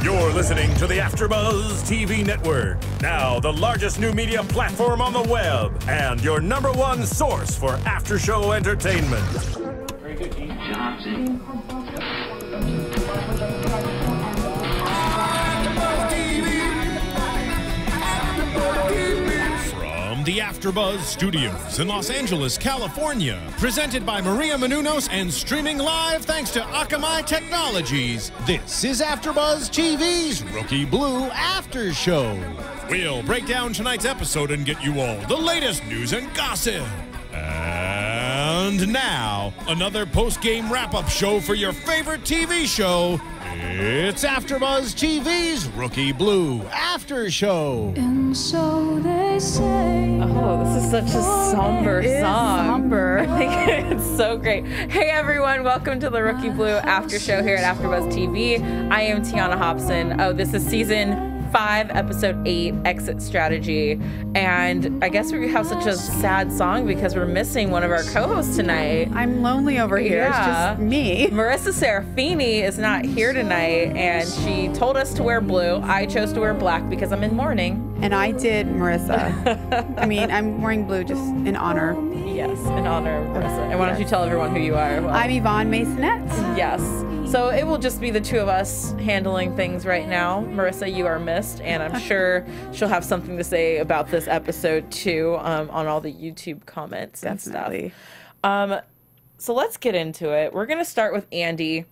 You're listening to the AFTERBUZZ TV network, now the largest new media platform on the web, and your #1 source for after-show entertainment. Very good, Johnson. From the AFTERBUZZ Studios in Los Angeles, California, presented by Maria Menounos and streaming live thanks to Akamai Technologies, this is AFTERBUZZ TV's Rookie Blue After Show. We'll break down tonight's episode and get you all the latest news and gossip. And now, another post-game wrap-up show for your favorite TV show. It's AFTERBUZZ TV's Rookie Blue After Show. And so they say. Oh, this is such a somber song. Somber. I think it's so great. Hey everyone, welcome to the Rookie Blue After Show here at AFTERBUZZ TV. I am Tiona Hobson. Oh, this is season 5, episode 8, Exit Strategy. And I guess we have such a sad song because we're missing one of our co-hosts tonight. I'm lonely over here. Yeah. It's just me. Marissa Serafini is not here tonight, and she told us to wear blue. I chose to wear black because I'm in mourning. And I did Marissa. I mean, I'm wearing blue just in honor. Yes, in honor of Marissa. And why don't you tell everyone who you are? Well, I'm Yvonne Maisonette. yes. So it will just be the two of us handling things right now. Marissa, you are missed, and I'm sure she'll have something to say about this episode too, on all the YouTube comments and Definitely. stuff. So let's get into it. We're gonna start with Andy.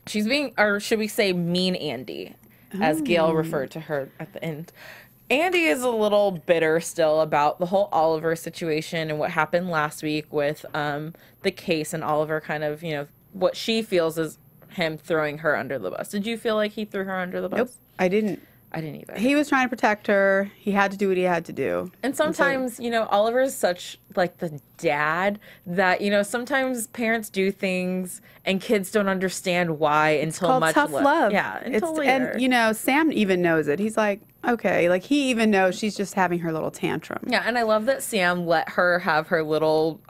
She's being, or should we say mean Andy, as Gail referred to her at the end. Andy is a little bitter still about the whole Oliver situation and what happened last week with the case, and Oliver kind of, you know, what she feels is him throwing her under the bus. Did you feel like he threw her under the bus? Nope, I didn't. I didn't either. He was trying to protect her. He had to do what he had to do. And sometimes, you know, Oliver's such like the dad that, you know, sometimes parents do things and kids don't understand why until Called much tough love. Yeah, until later. And you know, Sam even knows it. He's like, okay, like he even knows she's just having her little tantrum. Yeah, and I love that Sam let her have her little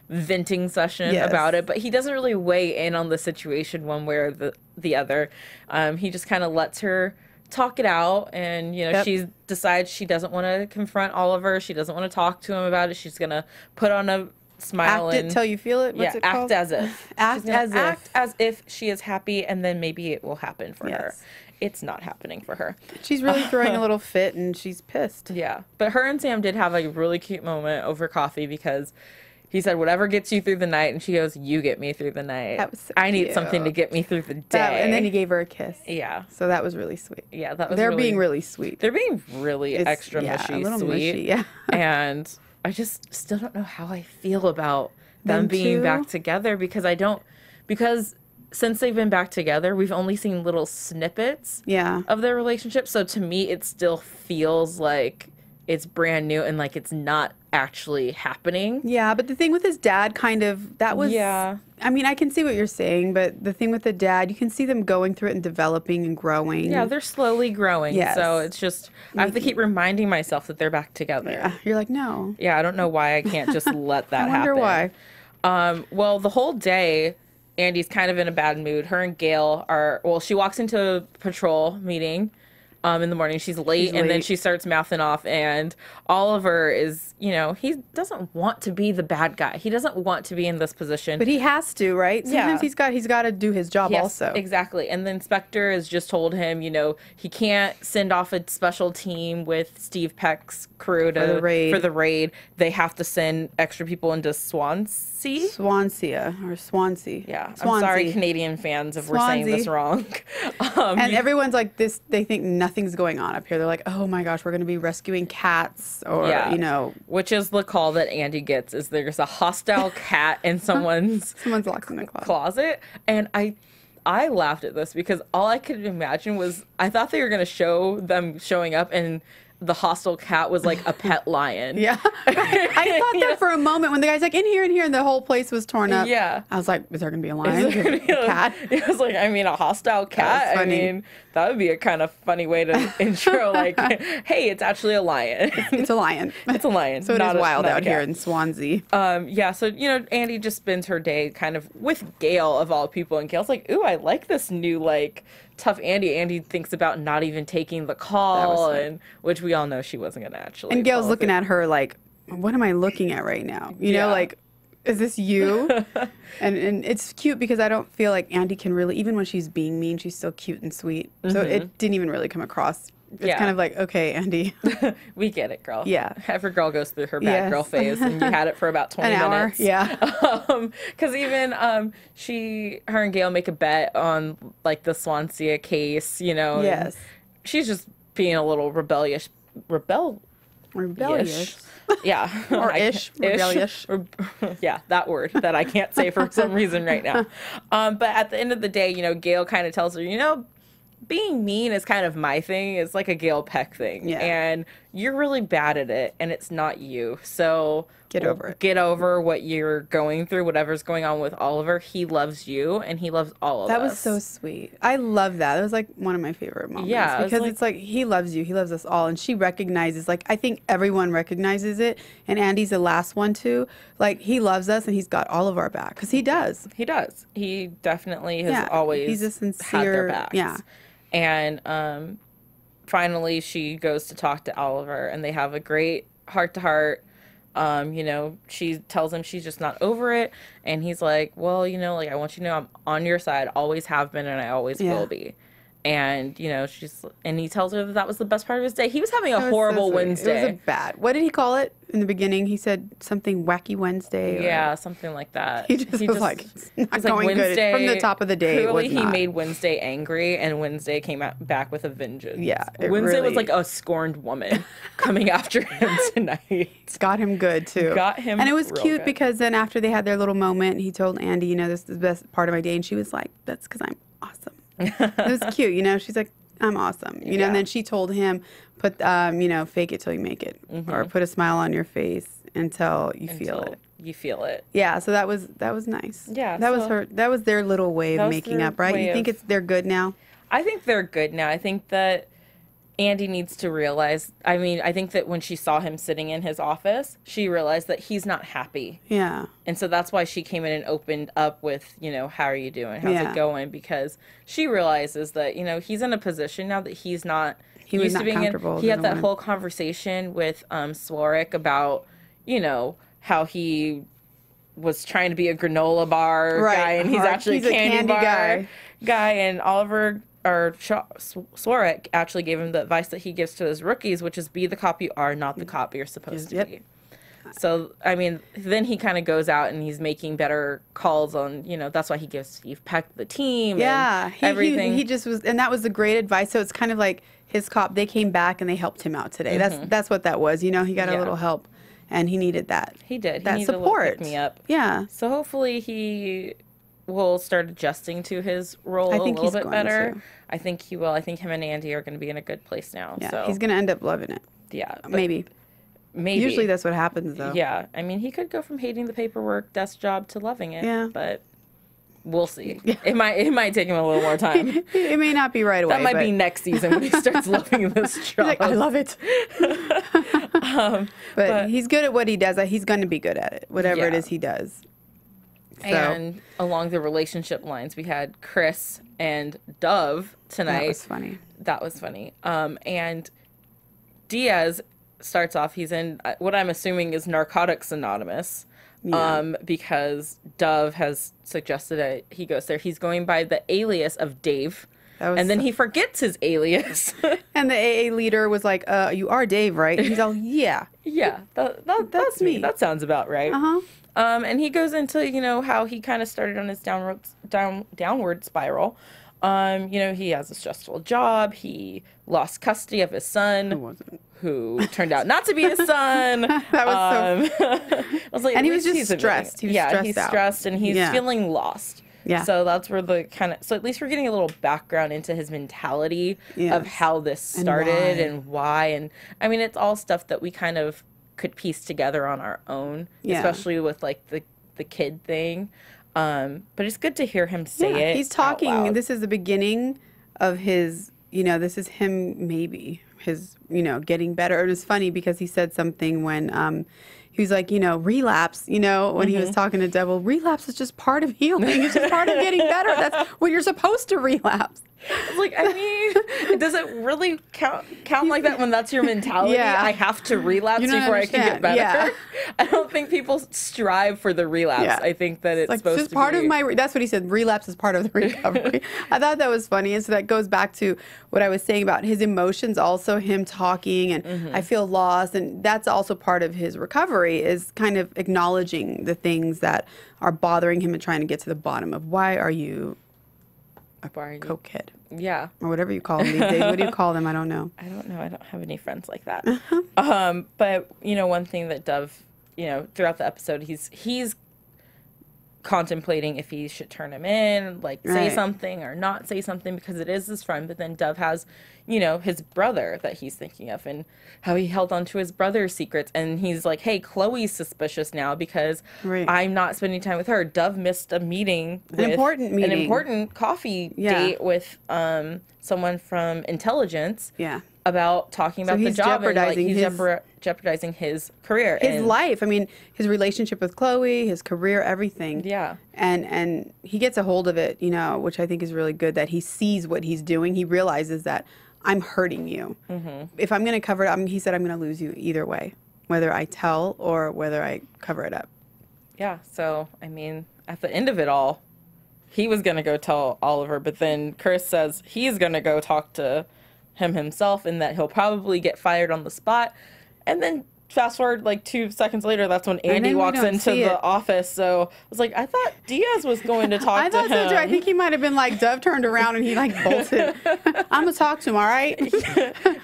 venting session about it, but he doesn't really weigh in on the situation one way or the other. He just kind of lets her talk it out, and you know, she decides she doesn't want to confront Oliver. She doesn't want to talk to him about it. She's gonna put on a smile Act and it till you feel it. What's it act called? as if. Act as if. Act as if she is happy, and then maybe it will happen for her. Yes. It's not happening for her. She's really throwing a little fit, and she's pissed. Yeah, but her and Sam did have a really cute moment over coffee because he said, whatever gets you through the night, and she goes, you get me through the night. That was so I need cute. something to get me through the day. And then he gave her a kiss. Yeah. So that was really sweet. Yeah, that was They're being really sweet. They're being really extra mushy, a little sweet. mushy, yeah. And I just still don't know how I feel about them being two? back together because since they've been back together, we've only seen little snippets of their relationship. So to me, it still feels like it's brand new and like it's not actually happening. Yeah, but the thing with his dad that was... Yeah. I mean, I can see what you're saying, but the thing with the dad, you can see them going through it and developing and growing. Yeah, they're slowly growing. Yes. So it's just, I have to keep reminding myself that they're back together. Yeah, you're like, no. Yeah, I don't know why I can't just let that happen. I wonder why. Well, the whole day, Andy's kind of in a bad mood. Her and Gail are, well, she walks into a patrol meeting in the morning. She's late, and then she starts mouthing off, and Oliver is, you know, he doesn't want to be the bad guy. He doesn't want to be in this position. But he has to, right? Sometimes he's got to do his job also. Exactly. And the inspector has just told him, you know, he can't send off a special team with Steve Peck's crew for the raid. They have to send extra people into Swansea. Swansea. Yeah. Swansea. I'm sorry, Canadian fans, if we're saying this wrong. And everyone's like this, they think nothing's going on up here. They're like, oh my gosh, we're going to be rescuing cats, or, you know. Which is the call that Andy gets, is there's a hostile cat in someone's locked in the closet. And I laughed at this because all I could imagine was, I thought they were going to show them showing up and the hostile cat was like a pet lion. Yeah. I thought that for a moment when the guy's like, in here, and the whole place was torn up. Yeah. I was like, is there going to be a lion? A cat? It was like, I mean, a hostile cat. I mean, that would be a kind of funny way to intro, like, hey, it's actually a lion. It's a lion. It's a lion. So it is wild out here in Swansea. Yeah, so, you know, Andy just spends her day kind of with Gail, of all people, and Gail's like, ooh, I like this new, like, tough Andy. Andy thinks about not even taking the call, and which we all know she wasn't going to actually. And Gail's looking at her like, what am I looking at right now? You know, like, is this you? and it's cute because I don't feel like Andy can really, even when she's being mean, she's still cute and sweet. So it didn't even really come across. It's kind of like, okay, Andy. We get it, girl. Yeah. Every girl goes through her bad girl phase, and you had it for about 20 minutes. Yeah. Because even her and Gail make a bet on, like, the Swansea case, you know. Yes. She's just being a little rebellious. Yeah. Or rebellious. Yeah, that word that I can't say for some reason right now. But at the end of the day, you know, Gail kind of tells her, you know, being mean is kind of my thing. It's like a Gail Peck thing. Yeah. And you're really bad at it, and it's not you. So get over it. Get over what you're going through, whatever's going on with Oliver. He loves you, and he loves all of us. That was so sweet. I love that. It was like one of my favorite moments. Yeah. Because it's like, he loves you. He loves us all. And she recognizes, like, I think everyone recognizes it. And Andy's the last one too. Like, he loves us, and he's got all of our back. Because he does. He does. He definitely has always he's a sincere, had their backs. Yeah. And finally, she goes to talk to Oliver, and they have a great heart-to-heart. You know, she tells him she's just not over it, and he's like, well, you know, like, I want you to know I'm on your side, always have been, and I always will be. And, you know, and he tells her that that was the best part of his day. He was having a horrible Wednesday. It was what did he call it in the beginning? He said something wacky Wednesday. Yeah, something like that. He just was like, it's not going good. From the top of the day, clearly he made Wednesday angry, and Wednesday came back with a vengeance. Yeah. Wednesday was like a scorned woman coming after him tonight. It's got him good, too. And it was cute because then after they had their little moment, he told Andy, you know, this is the best part of my day. And she was like, that's because I'm awesome. It was cute, you know. She's like, I'm awesome, you know. And then she told him, put, you know, fake it till you make it, or put a smile on your face until you feel it. You feel it. Yeah. So that was nice. Yeah. That was their little way of making up, right? You think they're good now? I think they're good now. I think that Andy needs to realize, I mean, I think that when she saw him sitting in his office, she realized that he's not happy. Yeah. And so that's why she came in and opened up with, you know, how are you doing? How's it going? Because she realizes that, you know, he's in a position now that he's not used to being in. He had that whole conversation with Swarek about, you know, how he was trying to be a granola bar guy, and he's actually a candy bar guy. And Oliver or Swarek actually gave him the advice that he gives to his rookies, which is be the cop you are, not the cop you're supposed to be. So, I mean, then he kind of goes out and he's making better calls on, you know, that's why he gives Steve Peck the team and everything. He just was, and that was the great advice. So it's kind of like his cop, they came back and they helped him out today. That's what that was. You know, he got a little help, and he needed that. He did. That he needed support. A little pick-me-up. Yeah. So hopefully he will start adjusting to his role a little bit better. I think he will. I think him and Andy are going to be in a good place now. Yeah, so. He's going to end up loving it. Yeah. Maybe. Usually that's what happens, though. Yeah. I mean, he could go from hating the paperwork desk job to loving it. Yeah. But we'll see. Yeah. It might take him a little more time. It may not be right away. That might be next season when he starts loving this job. He's like, I love it. But he's good at what he does. He's going to be good at it, whatever it is he does. So. And along the relationship lines, we had Chris and Dove tonight. That was funny. And Diaz starts off, he's in what I'm assuming is Narcotics Anonymous. Because Dove has suggested that he goes there. He's going by the alias of Dave. And then he forgets his alias. And the AA leader was like, you are Dave, right? And he's all, yeah. Yeah, that's me. That sounds about right. And he goes into, you know, how he kind of started on his downward spiral. You know, he has a stressful job. He lost custody of his son, who turned out not to be his son. That was so. I was like, and he was just stressed. He's stressed, and he's feeling lost. Yeah. So that's where so at least we're getting a little background into his mentality of how this started and why. And I mean, it's all stuff that we kind of could piece together on our own, especially with like the kid thing. But it's good to hear him say it. He's talking. Out loud. This is the beginning of his, you know, this is him maybe his, you know, getting better. It was funny because he said something when he was like, you know, relapse, you know, when he was talking to Devil, relapse is just part of healing. It's just part of getting better. That's when you're supposed to relapse. It's like, I mean, does it really count like that when that's your mentality? Yeah. I have to relapse before I can get better. Yeah. I don't think people strive for the relapse. Yeah. I think that it's like, supposed just to part be. of my, that's what he said, relapse is part of the recovery. I thought that was funny. And so that goes back to what I was saying about his emotions, also him talking and I feel lost. And that's also part of his recovery, is kind of acknowledging the things that are bothering him and trying to get to the bottom of why are you a coke kid? Yeah. Or whatever you call them these days. What do you call them? I don't know. I don't know. I don't have any friends like that. But, you know, one thing that Dove, you know, throughout the episode, he's contemplating if he should turn him in, like say something or not say something, because it is his friend. But then Dove has, you know, his brother that he's thinking of and how he held on to his brother's secrets. And he's like, hey, Chloe's suspicious now because I'm not spending time with her. Dove missed a meeting, an important coffee date with someone from intelligence. Yeah. About talking about the job, and like he's jeopardizing his career, his life. I mean, his relationship with Chloe, his career, everything. Yeah. And he gets a hold of it, you know, which I think is really good, that he sees what he's doing. He realizes that I'm hurting you. If I'm going to cover it up, he said, I'm going to lose you either way, whether I tell or whether I cover it up. Yeah. So, I mean, at the end of it all, he was going to go tell Oliver, but then Chris says he's going to go talk to him himself and that he'll probably get fired on the spot. And then fast forward like 2 seconds later, that's when Andy walks into the office. So I was like, I thought Diaz was going to talk to him. I thought so too. I think he might have been like, Dove turned around and he like bolted. I'm going to talk to him, all right?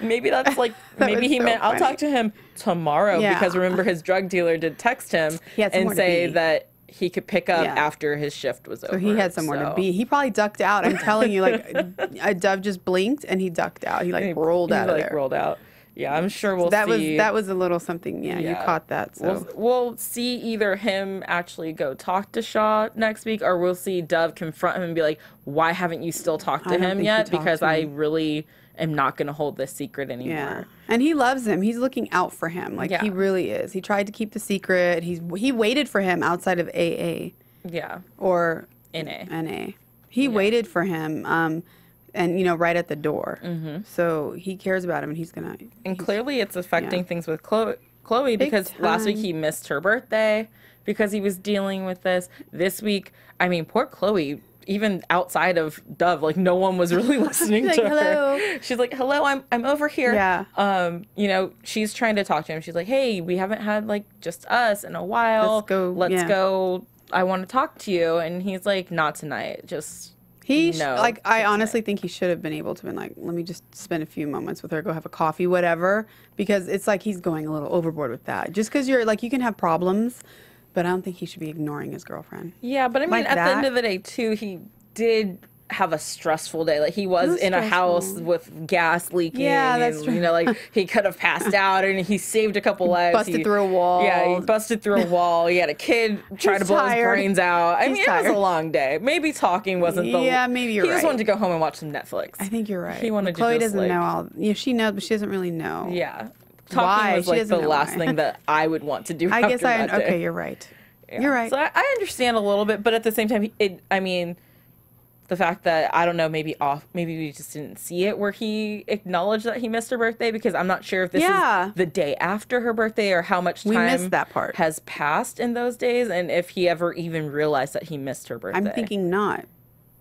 Maybe that's like, maybe he meant, I'll talk to him tomorrow. Because remember, his drug dealer did text him and say that he could pick up after his shift was over. So he had somewhere to be. He probably ducked out. I'm telling you, like, a Dove just blinked and he ducked out. He like rolled out of there. Rolled out. Yeah, I'm sure we'll see. That was a little something. Yeah, you caught that. So we'll see either him actually go talk to Shaw next week, or we'll see Dove confront him and be like, "Why haven't you still talked to him yet? Because I really am not going to hold this secret anymore." Yeah, and he loves him. He's looking out for him. Like he really is. He tried to keep the secret. He waited for him outside of AA. Yeah. Or NA. He waited for him. And, you know, right at the door. So he cares about him, and he's going to... And clearly it's affecting things with Chloe because last week he missed her birthday because he was dealing with this. This week, I mean, poor Chloe, even outside of Dove, like, no one was really listening to her. She's like, hello, I'm over here. Yeah. You know, she's trying to talk to him. She's like, hey, we haven't had, like, just us in a while. Let's go. I want to talk to you. And he's like, not tonight. Just... I honestly think he should have been able to been like, let me just spend a few moments with her, go have a coffee, whatever, because it's like he's going a little overboard with that. Just because you're like, you can have problems, but I don't think he should be ignoring his girlfriend. Yeah, but I mean, like at the end of the day, too, he did have a stressful day. Like he was in a house with gas leaking. Yeah, that's true. You know, like he could have passed out, and he saved a couple lives. Busted through a wall. Yeah, he busted through a wall. He had a kid try to blow his brains out. I mean, it was a long day. Maybe talking wasn't the... Yeah, maybe you're right. He just wanted to go home and watch some Netflix. I think you're right. He wanted Chloe to just, doesn't know all... You know, she knows, but she doesn't really know. Yeah. Talking was like the last thing that I would want to do after that day. Okay, you're right. Yeah. You're right. So I understand a little bit, but at the same time, I mean... The fact that, I don't know, maybe we just didn't see it where he acknowledged that he missed her birthday, because I'm not sure if this is the day after her birthday or how much time has passed in those days, and if he ever even realized that he missed her birthday. I'm thinking not.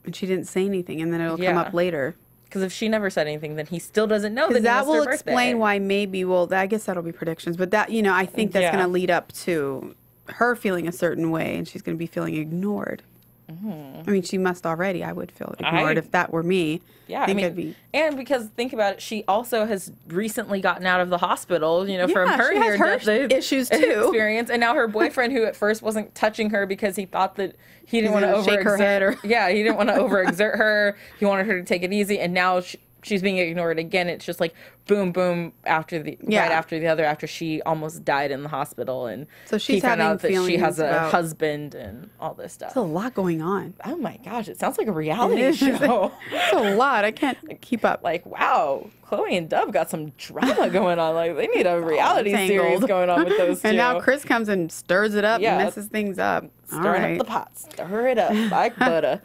And she didn't say anything, and then it'll come up later. Because if she never said anything, then he still doesn't know that he missed her birthday. That will explain why maybe, well, I guess that'll be predictions, but that, you know, I think that's going to lead up to her feeling a certain way, and she's going to be feeling ignored. I mean, she must already. I would feel ignored if that were me. Yeah, I mean, and because think about it, she also has recently gotten out of the hospital, you know, from her near-death issues too. Experience, and now her boyfriend, who at first wasn't touching her because he thought that he didn't want to overexert her head, he didn't want to overexert her. He wanted her to take it easy, and now she's being ignored again. It's just like boom, boom after the right after the other. After she almost died in the hospital, and so she's found out that she has a husband and all this stuff. There's a lot going on. Oh my gosh, it sounds like a reality show. It's a lot. I can't keep up. Like, wow, Chloe and Dove got some drama going on. Like, they need a reality series going on with those two. And now Chris comes and stirs it up and messes things up. Stirring up the pot. Stir it up like butter.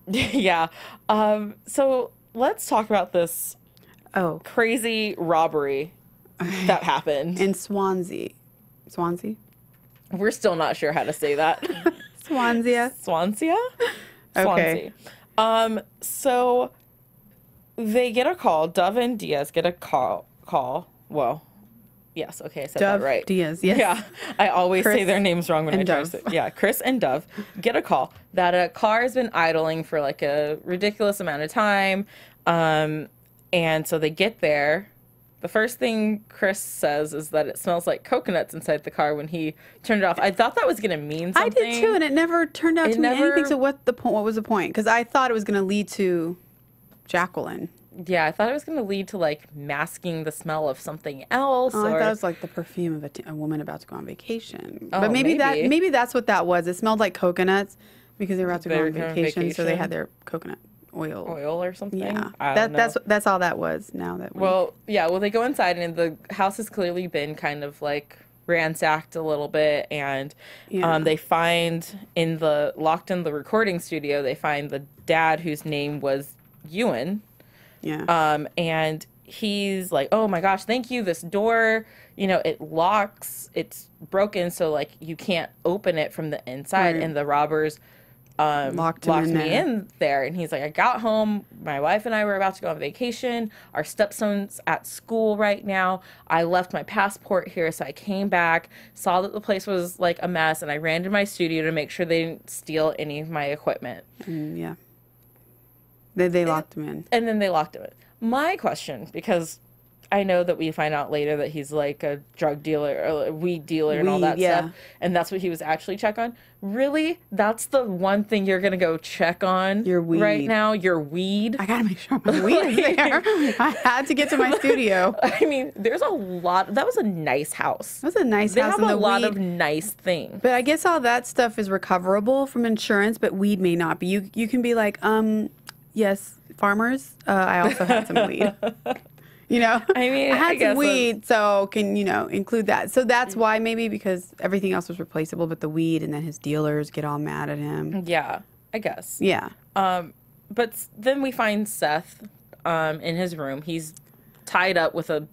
Yeah. So let's talk about this crazy robbery that happened in Swansea. We're still not sure how to say that. Swansea. Okay. So they get a call. Dove and Diaz get a call. Whoa. Yes, okay, I said Dove, that right. Diaz, yes. Yeah, I always Chris say their names wrong when I try to say. Yeah, Chris and Dove get a call that a car has been idling for like a ridiculous amount of time. And so they get there. The first thing Chris says is that it smells like coconuts inside the car when he turned it off. I thought that was going to mean something. I did too, and it never turned out to mean anything. So what was the point? Because I thought it was going to lead to Jacqueline. Yeah, I thought it was going to lead to like masking the smell of something else. I thought it was like the perfume of a woman about to go on vacation. But maybe that's what that was. It smelled like coconuts because they were about to go on vacation, so they had their coconut oil or something. Yeah, that's all that was. Now that they go inside and the house has clearly been kind of like ransacked a little bit, and they find locked in the recording studio. They find the dad whose name was Yvonne. Yeah. And he's like, "Oh my gosh, thank you. This door, it locks. It's broken, so like you can't open it from the inside." Right. And the robbers locked me in there. And he's like, "I got home. My wife and I were about to go on vacation. Our stepson's at school right now. I left my passport here, so I came back, saw that the place was like a mess, and I ran to my studio to make sure they didn't steal any of my equipment." Yeah. They locked him in. And then they locked him in. My question, because I know that we find out later that he's like a drug dealer or a weed dealer and all that stuff, and that's what he was actually check on. Really? That's the one thing you're going to go check on your weed right now? Your weed? I got to make sure my weed is there. I had to get to my studio. I mean, there's a lot. That was a nice house. It was a nice house. They have a lot of nice things. But I guess all that stuff is recoverable from insurance, but weed may not be. You can be like, yes, farmers, I also had some weed. I mean, I had some weed, so can, include that. So that's why maybe, because everything else was replaceable but the weed, and then his dealers get all mad at him. Yeah, I guess. Yeah. But then we find Seth in his room. He's tied up with a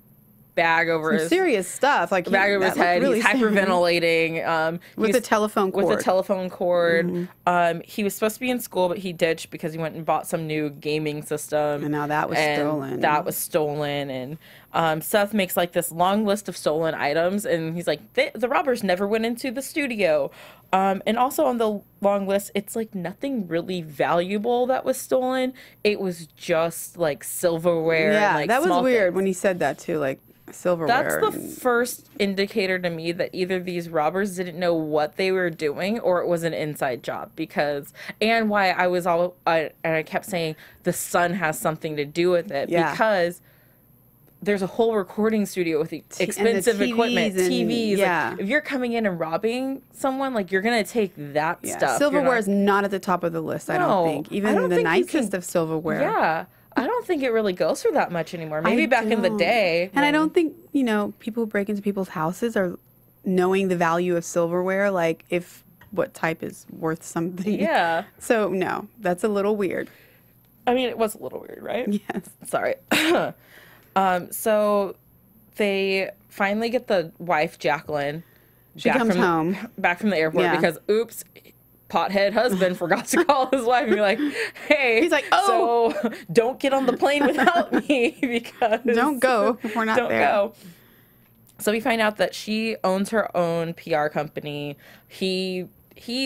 bag over his serious stuff, like bag over his head. Really, he's hyperventilating with a telephone cord. Mm-hmm. He was supposed to be in school, but he ditched because he went and bought some new gaming system. And now that was stolen. And Seth makes like this long list of stolen items, and he's like, the robbers never went into the studio. And also on the long list, it's like nothing really valuable that was stolen. It was just like silverware. Yeah, and, like, that was weird things. when he said that too, like silverware. That's the first indicator to me that either these robbers didn't know what they were doing or it was an inside job, and why I kept saying the son has something to do with it, because there's a whole recording studio with expensive equipment, TVs. Yeah. Like, if you're coming in and robbing someone, like, you're going to take that stuff. Silverware is not at the top of the list, I don't think. Even the nicest of silverware. Yeah. I don't think it really goes for that much anymore. Maybe back in the day. And I don't think, people who break into people's houses are knowing the value of silverware, like what type is worth something. Yeah. So, no, that's a little weird. I mean, it was a little weird, right? Yes. Sorry. So they finally get the wife, Jacqueline. She comes home. Back from the airport because, oops, pothead husband forgot to call his wife and be like, hey. He's like, oh. So don't get on the plane without me because. Don't go if we're not there. Don't go. So we find out that she owns her own PR company. He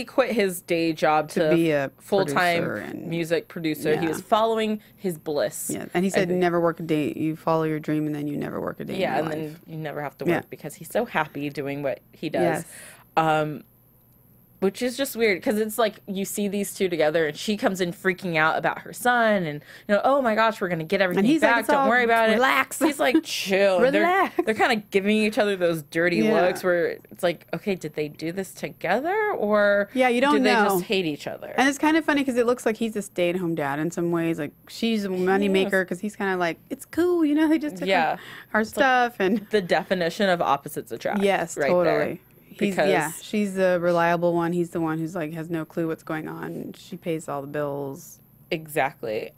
quit his day job to be a full-time music producer. He was following his bliss. Yeah, and he said, never work a day. You follow your dream, and then you never work a day in your life. Then you never have to work because he's so happy doing what he does. Yes. Which is just weird because it's like you see these two together and she comes in freaking out about her son and, oh my gosh, we're going to get everything back. Don't worry about it. Relax. He's like, chill. Relax. They're kind of giving each other those dirty looks where it's like, okay, did they do this together or you don't do know. They just hate each other? And it's kind of funny because it looks like he's a stay-at-home dad in some ways. Like she's a moneymaker because he's kind of like, it's cool, they just took our stuff. And the definition of opposites attract. Yes, right totally. There. She's the reliable one. He's the one who's like has no clue what's going on. She pays all the bills. Exactly.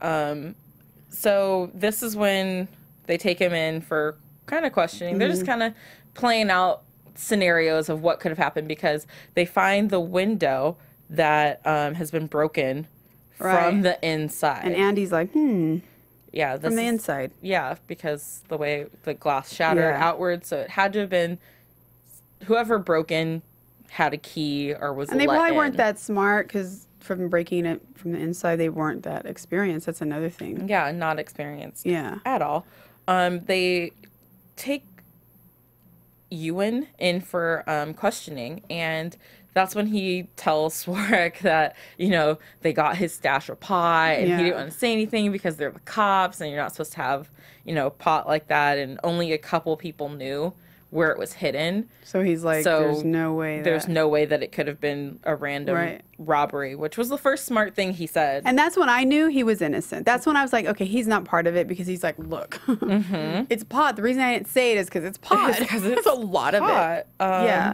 So this is when they take him in for kind of questioning. They're just kind of playing out scenarios of what could have happened because they find the window that has been broken from the inside. And Andy's like, Yeah, from the inside. Yeah, because the way the glass shattered outward, so it had to have been whoever broke in had a key or was. And they probably weren't that smart because from breaking it from the inside, they weren't that experienced. That's another thing. Yeah, not experienced. Yeah, at all. They take Yvonne in for questioning, and that's when he tells Swarek that, you know, they got his stash of pot and he didn't want to say anything because they're the cops and you're not supposed to have, you know, pot like that. And only a couple people knew where it was hidden. So he's like, there's no way. There's no way that it could have been a random robbery, which was the first smart thing he said. And that's when I knew he was innocent. That's when I was like, okay, he's not part of it because he's like, look, it's pot. The reason I didn't say it is because it's pot. Because it's a lot of it. Yeah.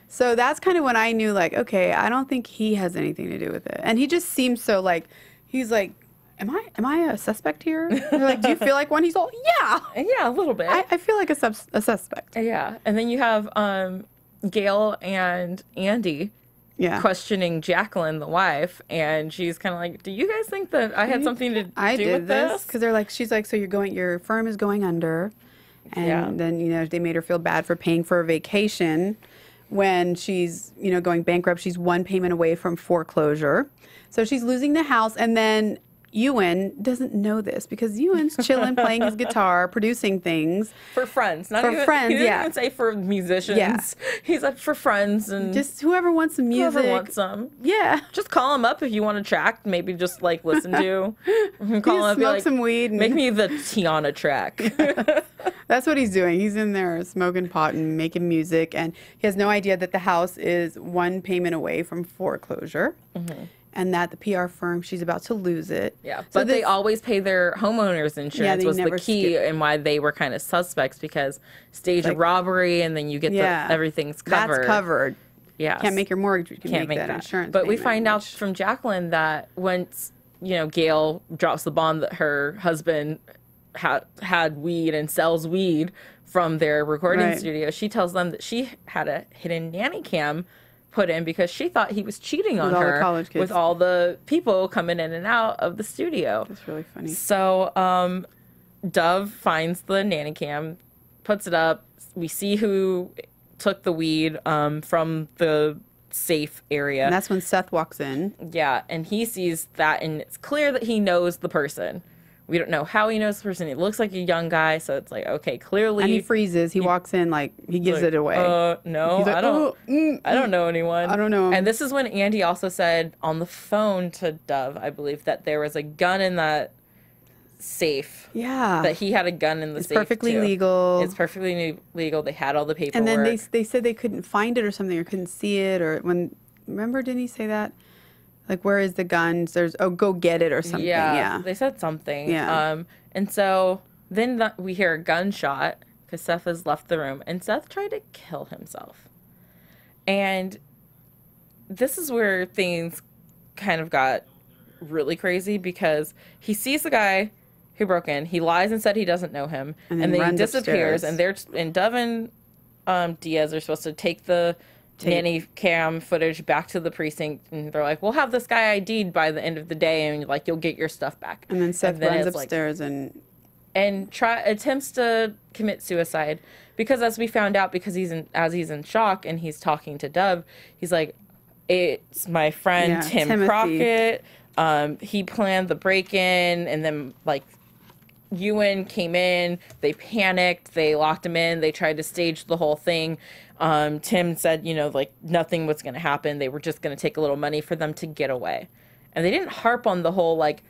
So that's kind of when I knew, like, okay, I don't think he has anything to do with it. And he just seems so like, he's like, am I a suspect here? They're like, do you feel like one? He's all, yeah. Yeah, a little bit. I feel like a suspect. Yeah. And then you have Gail and Andy questioning Jacqueline, the wife. And she's kind of like, do you guys think that I had something to do with this? Because they're like, she's like, so your firm is going under. And then, you know, they made her feel bad for paying for a vacation. When she's, you know, going bankrupt, she's one payment away from foreclosure. So she's losing the house. And then Yvonne doesn't know this because Yvonne's chilling, playing his guitar, producing things. For friends. Not for even, friends, he didn't even say for musicians. Yeah. He's like, for friends. And just whoever wants some music. Whoever wants some. Yeah. Just call him up if you want a track. Maybe just, like, listen to. Call him up. Smoke some weed. And make me the Tiona track. That's what he's doing. He's in there smoking pot and making music. And he has no idea that the house is one payment away from foreclosure. And that the PR firm, she's about to lose it. Yeah, so but they always pay their homeowners insurance was the key and why they were kind of suspects because stage of robbery and then you get everything's covered. That's covered. Yeah. Can't make your mortgage. You can make that insurance But we find out from Jacqueline that once, you know, Gail drops the bomb that her husband had weed and sells weed from their recording studio, she tells them that she had a hidden nanny cam put in because she thought he was cheating on her with all the people coming in and out of the studio. That's really funny. So Dove finds the nanny cam, puts it up. We see who took the weed from the safe area. And that's when Seth walks in. Yeah, and he sees that, and it's clear that he knows the person. We don't know how he knows the person. He looks like a young guy, so it's like, okay, clearly. And he freezes. He walks in like he gives it away. No, like, I don't know anyone. I don't know him. And this is when Andy also said on the phone to Dove, I believe, that there was a gun in that safe. Yeah. That he had a gun in the safe. It's perfectly legal. It's perfectly legal. They had all the paperwork. And then they said they couldn't find it or something or couldn't see it or remember, didn't he say that? Like, where is the guns? There's, go get it or something. Yeah. They said something. Yeah. And so then we hear a gunshot because Seth has left the room. And Seth tried to kill himself. And this is where things kind of got really crazy because he sees the guy who broke in. He lies and said he doesn't know him. And then he disappears. Upstairs. And Dove and Diaz are supposed to take the nanny cam footage back to the precinct, and they're like, we'll have this guy ID'd by the end of the day, and like you'll get your stuff back. And then Seth runs upstairs and attempts to commit suicide because, as we found out, because he's in shock and he's talking to Dove, he's like, it's my friend Tim Crockett. He planned the break-in, and then like Yvonne came in, they panicked, they locked him in, they tried to stage the whole thing. Tim said, you know, like nothing was going to happen. They were just going to take a little money for them to get away. And they didn't harp on the whole, like,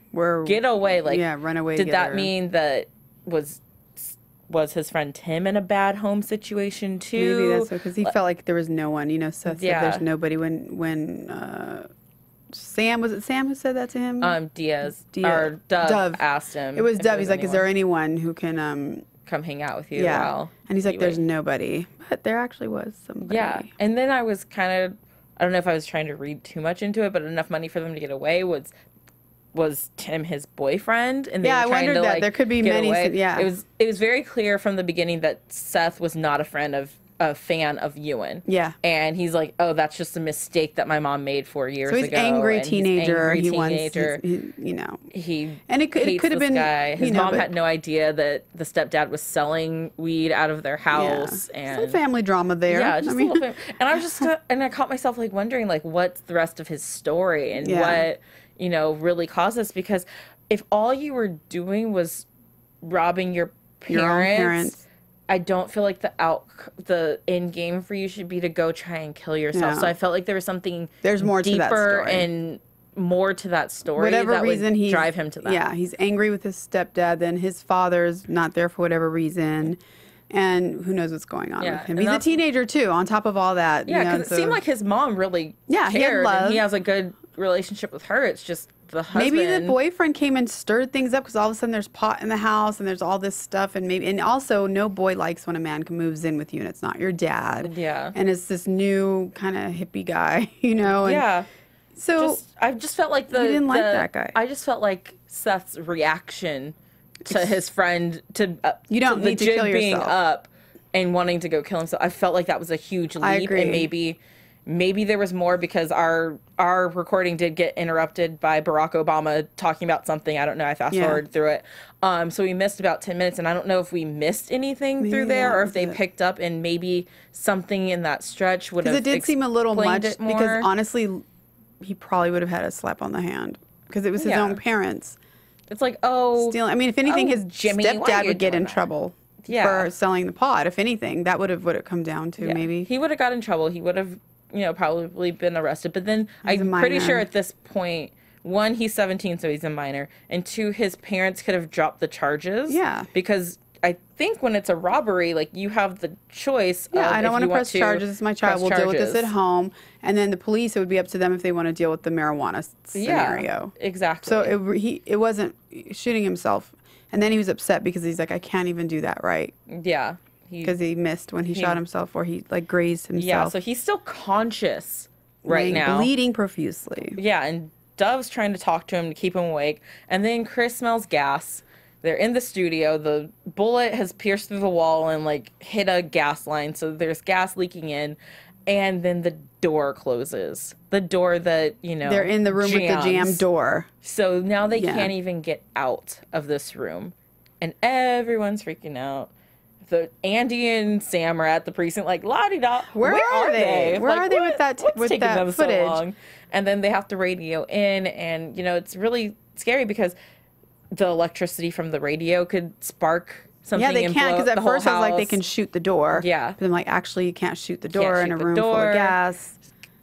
get away. Like, run away Did together. That mean that was his friend Tim in a bad home situation too? Maybe that's because he felt like there was no one. You know, Seth said there's nobody when Sam, was it Sam who said that to him? Diaz. Or Dove asked him. It was Dove. He's like, is there anyone who can come hang out with you? Yeah. And he's like, there's nobody. But there actually was somebody. Yeah. And then I was kind of, I don't know if I was trying to read too much into it, but enough money for them to get away was was Tim his boyfriend, and they were I trying wondered to, that like, there could be get many. away. Yeah, it was very clear from the beginning that Seth was not a fan of Ewan. Yeah, and he's like, oh, that's just a mistake that my mom made 4 years ago. So he's angry teenager. He wants, you know, and it could have been. Guy. His mom had no idea that the stepdad was selling weed out of their house, and some family drama there. Yeah, just a little family. And I was just, and I caught myself like wondering, like, what's the rest of his story and what really caused this? Because if all you were doing was robbing your parents, I don't feel like the end game for you should be to go try and kill yourself. No. So I felt like there was something more deeper to that story. And more to that story. Whatever that reason would drive him to that. Yeah, he's angry with his stepdad. Then his father's not there for whatever reason. And who knows what's going on with him. He's a teenager, too, on top of all that. Yeah, because it seemed like his mom really cared. He had love. And he has a good relationship with her. It's just the husband. Maybe the boyfriend came and stirred things up because all of a sudden there's pot in the house and there's all this stuff. And also, no boy likes when a man moves in with you and it's not your dad. Yeah. And it's this new kind of hippie guy, And so I just felt like he didn't like that guy. I just felt like Seth's reaction to his friend you don't need to kill being yourself. Up and wanting to go kill himself. I felt like that was a huge leap. I agree. And maybe there was more because our recording did get interrupted by Barack Obama talking about something. I don't know. I fast forwarded through it. So we missed about 10 minutes, and I don't know if we missed anything through there or if they picked up and maybe something in that stretch would have. Because it did seem a little much. Because honestly, he probably would have had a slap on the hand because it was his own parents. It's like, stealing. I mean, if anything, his Jimmy, stepdad would get in trouble for selling the pot. If anything, that would have come down to maybe. He would have got in trouble. He would have, probably been arrested. But then I'm pretty sure at this point, one, he's 17, so he's a minor, and two, his parents could have dropped the charges. Yeah. Because I think when it's a robbery, like, you have the choice. Yeah, I don't want to press charges. It's my child. We'll deal with this at home. And then the police, it would be up to them if they want to deal with the marijuana scenario. Yeah, exactly. So it wasn't shooting himself. And then he was upset because he's like, I can't even do that right. Yeah. Because he missed when he shot himself or he, like, grazed himself. Yeah, so he's still conscious now. Bleeding profusely. Yeah, and Dove's trying to talk to him to keep him awake. And then Chris smells gas. They're in the studio. The bullet has pierced through the wall and, like, hit a gas line. So there's gas leaking in. And then the door closes. The door that, they're in the room with the jammed door. So now they can't even get out of this room. And everyone's freaking out. Andy and Sam are at the precinct, like, la-di-da. Where are they? Where are they with that footage? So long? And then they have to radio in. And, it's really scary because the electricity from the radio could spark something. Yeah, they can't, because at first I was like, they can shoot the door. Yeah. But I'm like, actually, you can't shoot the door in a room full of gas.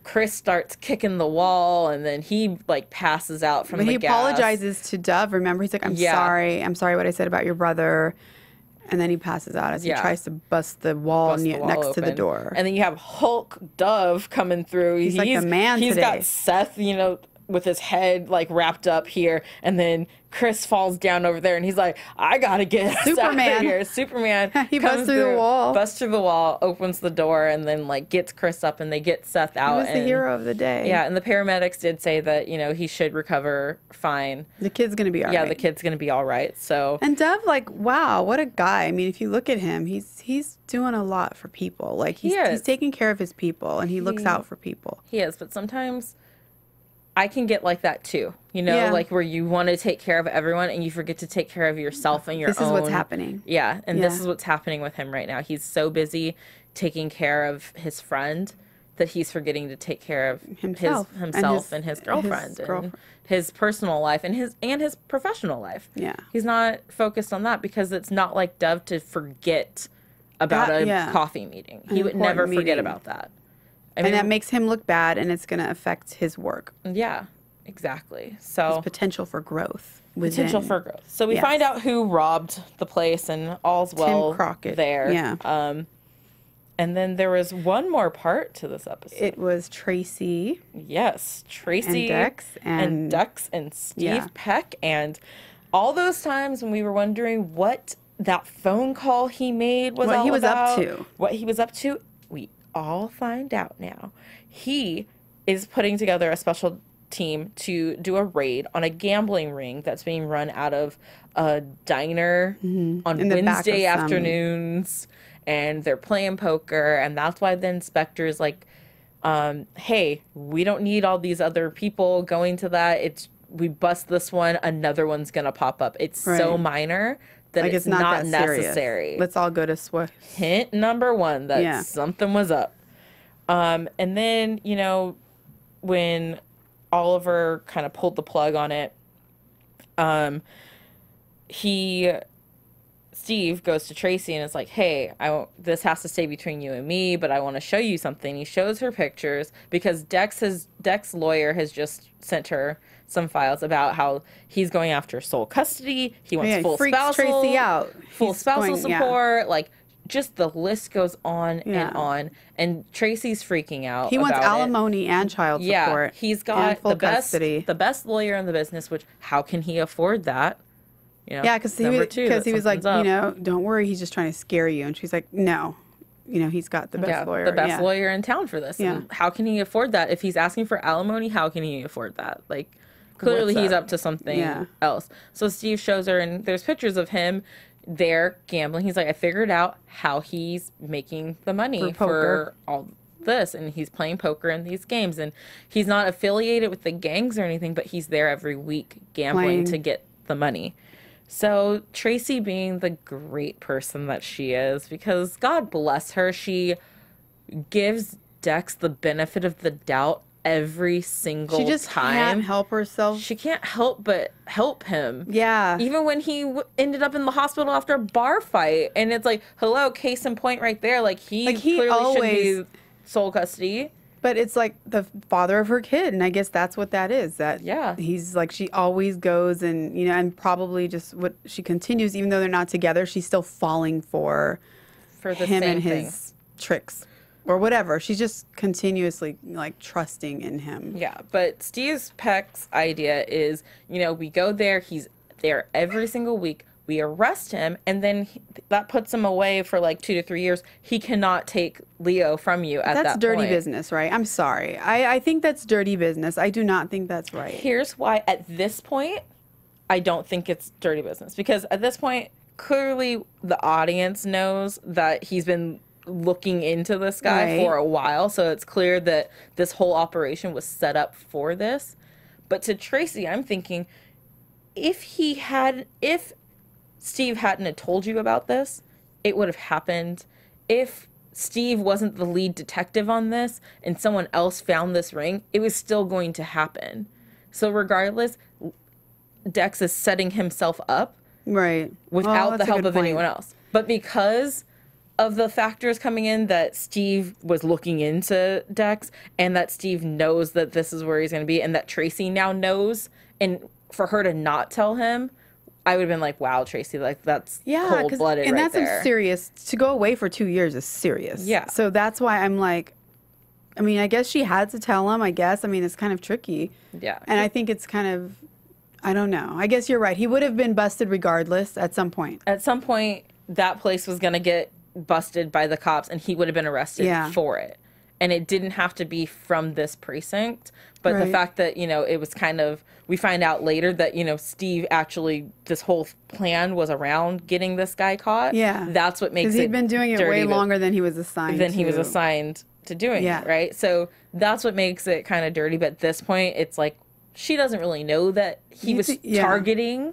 Chris starts kicking the wall, and then he, like, passes out from the gas. But he apologizes to Dove. Remember, he's like, I'm sorry. I'm sorry what I said about your brother. And then he passes out as he tries to bust the wall next to the door. And then you have Hulk Dove coming through. He's like a man He's today. got Seth, with his head, like, wrapped up here. And then Chris falls down over there, and he's like, I gotta get us out of here. Superman. He busts through the wall. Busts through the wall, opens the door, and then, like, gets Chris up, and they get Seth out. He was the hero of the day. Yeah, and the paramedics did say that, he should recover fine. The kid's gonna be all right. Yeah, the kid's gonna be all right, so. And Dove, like, wow, what a guy. I mean, if you look at him, he's doing a lot for people. Like, he's taking care of his people, and he looks out for people. He is, but sometimes I can get like that too, like where you want to take care of everyone and you forget to take care of yourself and your own. This is what's happening. Yeah, and this is what's happening with him right now. He's so busy taking care of his friend that he's forgetting to take care of himself and his girlfriend and his personal life and his professional life. Yeah. He's not focused on that because it's not like Dove to forget about a coffee meeting. He would never forget about that. And that makes him look bad, and it's going to affect his work. Yeah, exactly. So there's potential for growth. So we find out who robbed the place, and all's well Tim Crockett. There. Yeah. And then there was one more part to this episode. It was Tracy. Yes, Tracy and Dex and Steve Peck, and all those times when we were wondering what that phone call he made was all about. What he was up to. We all find out now. He is putting together a special team to do a raid on a gambling ring that's being run out of a diner on Wednesday afternoons, and they're playing poker, and that's why the inspector's like, hey, we don't need all these other people going to that. We bust this one, another one's gonna pop up. It's so minor that like it's not that necessary. Serious. Let's all go to Swift. Hint number one that something was up. And then, you know, when Oliver kind of pulled the plug on it, Steve goes to Tracy and is like, hey, this has to stay between you and me, but I want to show you something. He shows her pictures because Dex's lawyer has just sent her some files about how he's going after sole custody. He wants full spousal support. Like, just the list goes on and on. And Tracy's freaking out. He wants alimony and child support. Yeah, he's got the best lawyer in the business, which how can he afford that? You know, because he was like, you know, don't worry, he's just trying to scare you. And she's like, no. You know, he's got the best lawyer. The best lawyer in town for this. Yeah. And how can he afford that? If he's asking for alimony, how can he afford that? Like, clearly he's up to something else. So Steve shows her, and there's pictures of him there gambling. He's like, I figured out how he's making the money for all this, and he's playing poker in these games, and he's not affiliated with the gangs or anything, but he's there every week gambling to get the money. So Tracy, being the great person that she is, because God bless her, she gives Dex the benefit of the doubt every single time. She just can't help herself. She can't help but help him. Yeah. Even when he ended up in the hospital after a bar fight, and it's like, hello, case in point right there. Like, he clearly always should be sole custody. But it's like the father of her kid, and I guess that's what that is. That he's like, she always goes, and you know, and probably just what she continues, even though they're not together, she's still falling for him and his tricks or whatever. She's just continuously like trusting in him. Yeah, but Steve Peck's idea is, you know, we go there, he's there every single week. We arrest him, and then that puts him away for like 2 to 3 years. He cannot take Leo from you at that point. That's dirty business, right? I'm sorry. I think that's dirty business. I do not think that's right. Here's why at this point, I don't think it's dirty business. Because at this point, clearly the audience knows that he's been looking into this guy for a while. So it's clear that this whole operation was set up for this. But to Tracy, I'm thinking, if Steve hadn't have told you about this, it would have happened. If Steve wasn't the lead detective on this and someone else found this ring, it was still going to happen. So regardless, Dex is setting himself up without the help of anyone else. But because of the factors coming in that Steve was looking into Dex, and that Steve knows that this is where he's going to be, and that Tracy now knows, and for her to not tell him, I would have been like, wow, Tracy, like, that's cold-blooded and right that's a serious, to go away for 2 years is serious. Yeah. So that's why I'm like, I mean, I guess she had to tell him, I guess. I mean, it's kind of tricky. Yeah. And I think it's kind of, I don't know. I guess you're right. He would have been busted regardless at some point. At some point, that place was going to get busted by the cops, and he would have been arrested for it. And it didn't have to be from this precinct. But the fact that, you know, it was kind of, we find out later that, you know, Steve actually, this whole plan was around getting this guy caught. Yeah. That's what makes it because he'd been doing it way longer than he was assigned to doing it, right? So that's what makes it kind of dirty. But at this point, it's like, she doesn't really know that he was targeting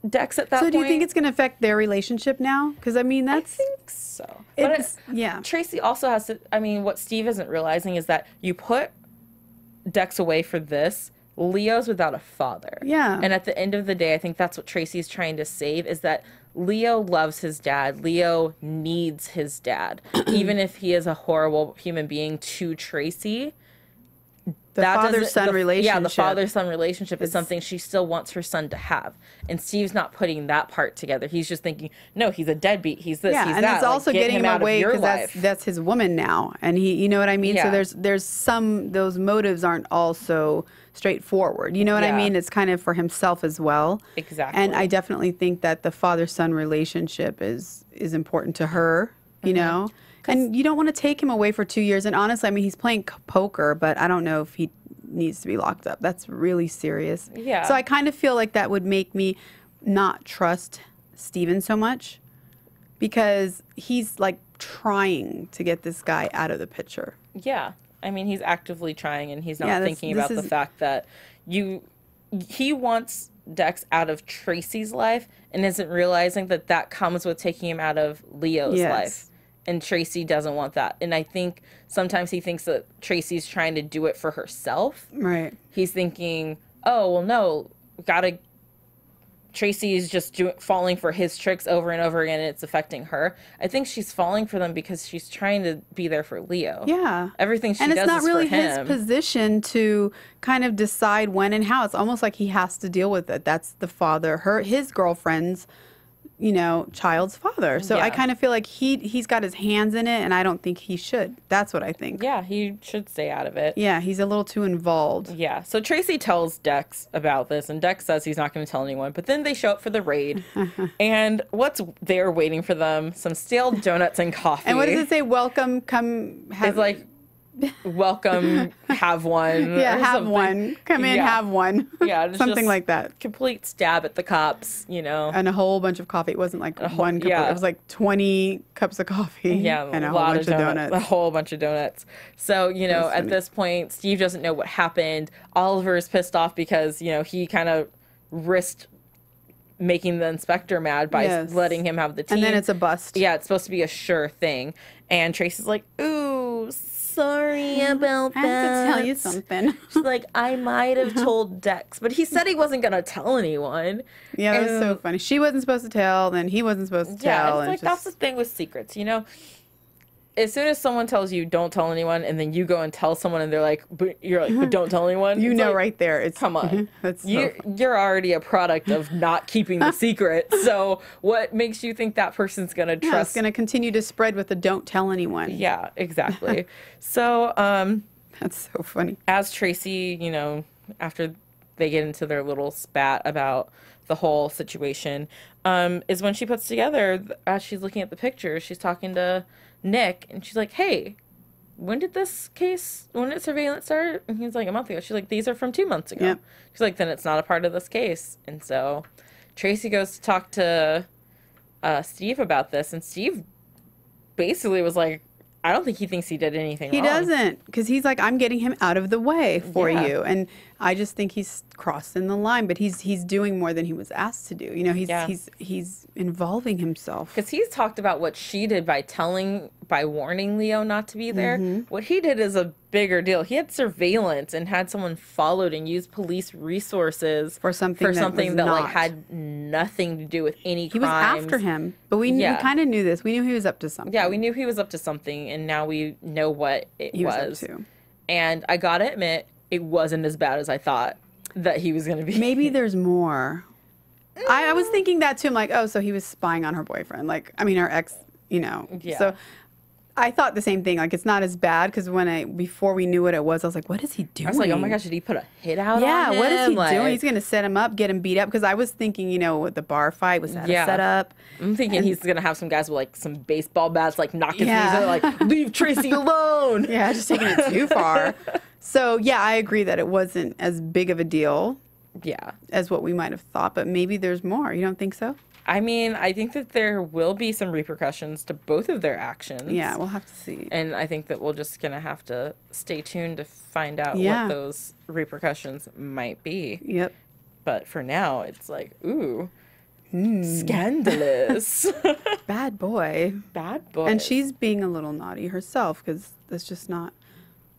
Dex at that point. So do you think it's going to affect their relationship now? Because, I mean, that's... I think so. But Tracy also has to... I mean, what Steve isn't realizing is that you put Dex away for this, Leo's without a father. Yeah. And at the end of the day, I think that's what Tracy's trying to save, is that Leo loves his dad. Leo needs his dad. Even if he is a horrible human being to Tracy... The father-son relationship. Yeah, the father-son relationship is something she still wants her son to have. And Steve's not putting that part together. He's just thinking, no, he's a deadbeat. He's this, he's that. And that's also getting him away because that's his woman now. And he, you know what I mean? Yeah. So there's some, those motives aren't also straightforward. You know what I mean? It's kind of for himself as well. Exactly. And I definitely think that the father-son relationship is important to her, you know? And you don't want to take him away for 2 years. And honestly, I mean, he's playing poker, but I don't know if he needs to be locked up. That's really serious. Yeah. So I kind of feel like that would make me not trust Steven so much, because he's like trying to get this guy out of the picture. Yeah. I mean, he's actively trying, and he's not thinking about the fact that he wants Dex out of Tracy's life and isn't realizing that that comes with taking him out of Leo's life. And Tracy doesn't want that. And I think sometimes he thinks that Tracy's trying to do it for herself. Right. He's thinking, oh, well, no, Tracy's just falling for his tricks over and over again, and it's affecting her. I think she's falling for them because she's trying to be there for Leo. Yeah. Everything she does is for him. And it's not really his position to kind of decide when and how. It's almost like he has to deal with it. That's the father, his girlfriend's, child's father. So I kind of feel like he's got his hands in it, and I don't think he should. That's what I think. Yeah, he should stay out of it. Yeah, he's a little too involved. Yeah, so Tracy tells Dex about this, and Dex says he's not going to tell anyone. But then they show up for the raid, and what's there waiting for them? Some stale donuts and coffee. And what does it say? Welcome, come have... It's like... welcome, have one. Yeah, have one. Come in, have one. Yeah, something like that. Complete stab at the cops, And a whole bunch of coffee. It wasn't like one cup. It was like 20 cups of coffee. Yeah, and a whole bunch of donuts. A whole bunch of donuts. So, at this point, Steve doesn't know what happened. Oliver is pissed off because, he kind of risked making the inspector mad by letting him have the tea. And then it's a bust. Yeah, it's supposed to be a sure thing. And Tracy's like, ooh, sorry about that. I have to tell you something. She's like, I might have told Dex, but he said he wasn't going to tell anyone. Yeah, that was so funny. She wasn't supposed to tell, then he wasn't supposed to tell. Yeah, it's like, that's the thing with secrets, As soon as someone tells you don't tell anyone, and then you go and tell someone, and they're like, but don't tell anyone. You know, right there. It's come on. That's you're already a product of not keeping the secret. So what makes you think that person's going to trust? It's going to continue to spread with the don't tell anyone. Yeah, exactly. So that's so funny. As Tracy, after they get into their little spat about the whole situation, is when she puts together, as she's looking at the pictures, she's talking to Nick, and she's like, hey, when did surveillance start? And he's like, a month ago. She's like, these are from 2 months ago. Yep. She's like, then it's not a part of this case. And so Tracy goes to talk to Steve about this, and Steve basically was like, I don't think he thinks he did anything wrong. He doesn't, because he's like, I'm getting him out of the way for you. And I just think he's crossing the line, but he's doing more than he was asked to do. He's involving himself. Because he's talked about what she did by warning Leo not to be there. What he did is a bigger deal. He had surveillance and had someone followed and used police resources for something that had nothing to do with any crimes. He was after him, but we kind of knew this. We knew he was up to something. Yeah, we knew he was up to something, and now we know what he was up to. And I gotta admit, it wasn't as bad as I thought that he was going to be. Maybe there's more. I was thinking that too. I'm like, oh, so he was spying on her boyfriend. Her ex, Yeah. So I thought the same thing. Like, it's not as bad, because before we knew what it was, I was like, what is he doing? I was like, oh my gosh, did he put a hit out on him? What is he doing? He's going to set him up, get him beat up. Because I was thinking, with the bar fight, was that a setup? I'm thinking he's going to have some guys with some baseball bats, knock his knees out, leave Tracy alone. Yeah, just taking it too far. So, I agree that it wasn't as big of a deal as what we might have thought, but maybe there's more. You don't think so? I mean, I think that there will be some repercussions to both of their actions. Yeah, we'll have to see. And I think that we're just going to have to stay tuned to find out what those repercussions might be. Yep. But for now, it's like, ooh, scandalous. Bad boy. Bad boy. And she's being a little naughty herself, because that's just not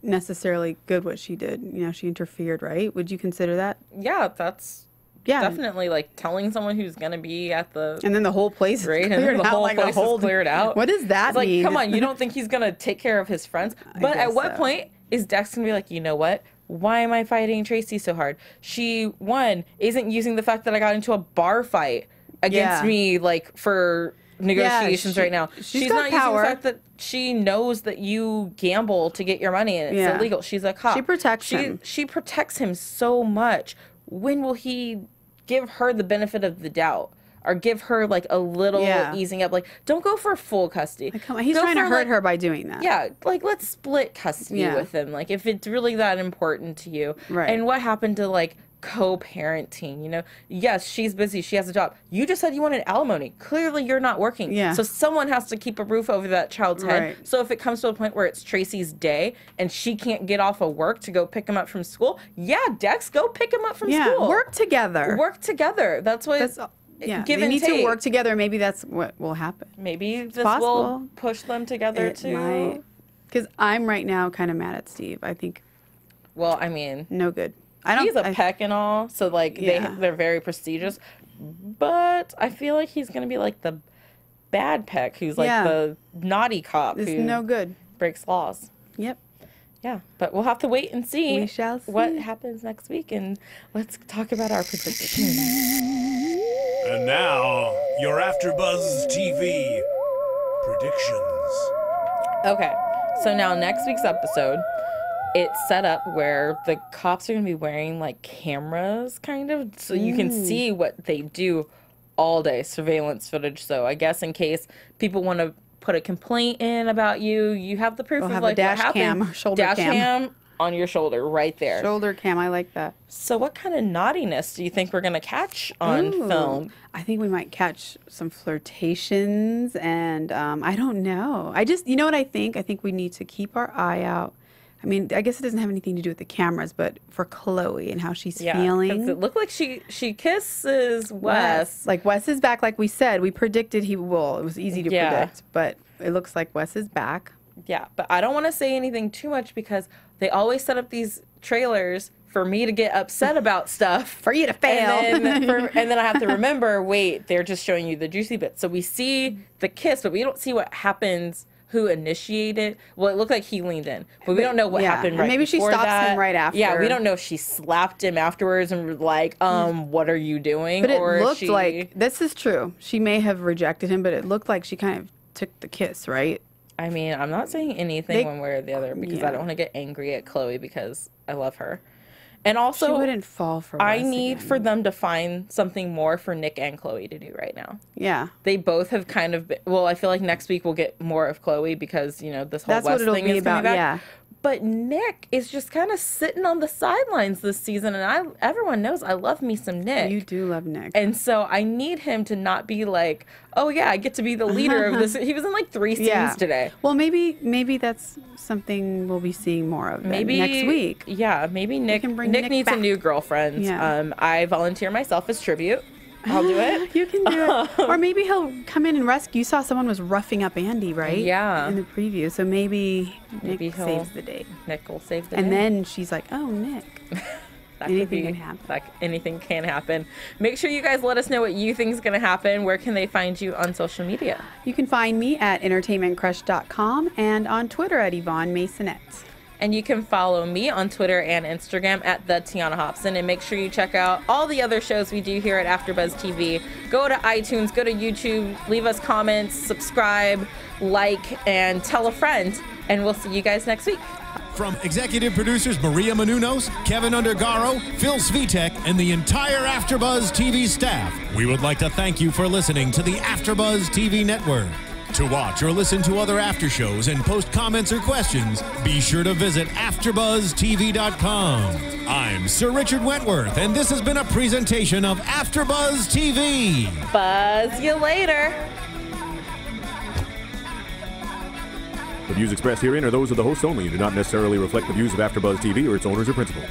necessarily good what she did. She interfered, right? Would you consider that? Yeah, that's definitely telling someone who's going to be at the... And then the whole place is cleared out. And the whole place is cleared out. What does that mean? Come on, you don't think he's going to take care of his friends? But at what point is Dex going to be like, you know what? Why am I fighting Tracy so hard? She, one, isn't using the fact that I got into a bar fight against me, for negotiations right now. She's not using the fact that she knows that you gamble to get your money and it's illegal. She's a cop. She protects him. She protects him so much. When will he give her the benefit of the doubt or give her like a little easing up. Like, don't go for full custody. Like, come on, he's trying to hurt her by doing that. Yeah, like let's split custody with him. Like if it's really that important to you. Right. And what happened to like co-parenting? You know, yes, she's busy. She has a job. You just said you wanted alimony. Clearly, you're not working. Yeah. So someone has to keep a roof over that child's head. Right. So if it comes to a point where it's Tracy's day and she can't get off of work to go pick him up from school, Dex, go pick him up from school. Work together. Work together. That's what. Yeah, give they and need take. to work together. Maybe that's what will happen. Maybe this possible. will push them together too. Because I'm right now kind of mad at Steve. I think. Well, I mean, no good. He's a peck and all, so like they're very prestigious. But I feel like he's gonna be like the bad peck, who's like the naughty cop it's who no good, breaks laws. Yep. Yeah, but we'll have to wait and see. We shall see what happens next week, and let's talk about our predictions. And now, your AfterBuzz TV predictions. Okay, so now next week's episode, it's set up where the cops are going to be wearing like cameras, kind of, so you can see what they do all day, surveillance footage. So I guess in case people want to put a complaint in about you, you have the proof of like dash what happened. cam, shoulder dash cam on your shoulder right there. Shoulder cam, I like that. So what kind of naughtiness do you think we're going to catch on film? I think we might catch some flirtations, and I don't know. I just, you know what I think? I think we need to keep our eye out. I mean, I guess it doesn't have anything to do with the cameras, but for Chloe and how she's feeling. It looked like she kisses Wes. Like Wes is back, like we said. We predicted he will. It was easy to predict, but it looks like Wes is back. Yeah, but I don't want to say anything too much because they always set up these trailers for me to get upset about stuff. For you to fail. And then I have to remember, wait, they're just showing you the juicy bits. So we see the kiss, but we don't see what happens, who initiated. Well, it looked like he leaned in, but we don't know what happened right maybe before she stops that. him right after. Yeah, we don't know if she slapped him afterwards and was like, what are you doing? But it looked like, this is true, she may have rejected him, but it looked like she kind of took the kiss, right? I mean, I'm not saying anything one way or the other because I don't want to get angry at Chloe because I love her. And also, she wouldn't fall for I need for them to find something more for Nick and Chloe to do right now. Yeah. They both have kind of been, well, I feel like next week we'll get more of Chloe because, you know, this whole West thing is coming back. Yeah. But Nick is just kind of sitting on the sidelines this season, and everyone knows I love me some Nick. You do love Nick. And so I need him to not be like, oh yeah, I get to be the leader of this. He was in like 3 scenes today. Well, maybe that's something we'll be seeing more of maybe next week. Yeah, maybe Nick needs back. a new girlfriend. Yeah. I volunteer myself as tribute. I'll do it. You can do it. Or maybe he'll come in and rescue. You saw someone was roughing up Andy, right? Yeah. In the preview. So maybe Nick saves the day. Nick will save the day. And then she's like, oh, Nick. Anything can happen. Anything can happen. Make sure you guys let us know what you think is going to happen. Where can they find you on social media? You can find me at entertainmentcrush.com and on Twitter at Yvonne Maisonette. And you can follow me on Twitter and Instagram at the Tiona Hobson. And make sure you check out all the other shows we do here at AfterBuzz TV. Go to iTunes, go to YouTube, leave us comments, subscribe, like, and tell a friend. And we'll see you guys next week. From executive producers Maria Menounos, Kevin Undergaro, Phil Svitek, and the entire AfterBuzz TV staff, we would like to thank you for listening to the AfterBuzz TV network. To watch or listen to other after shows and post comments or questions, be sure to visit AfterBuzzTV.com. I'm Sir Richard Wentworth, and this has been a presentation of AfterBuzz TV. Buzz you later. The views expressed herein are those of the hosts only and do not necessarily reflect the views of AfterBuzz TV or its owners or principals.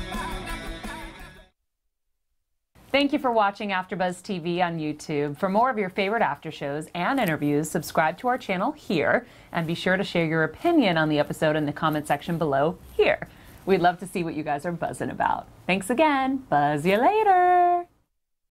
Thank you for watching AfterBuzz TV on YouTube. For more of your favorite after shows and interviews, subscribe to our channel here, and be sure to share your opinion on the episode in the comment section below here. We'd love to see what you guys are buzzing about. Thanks again. Buzz you later.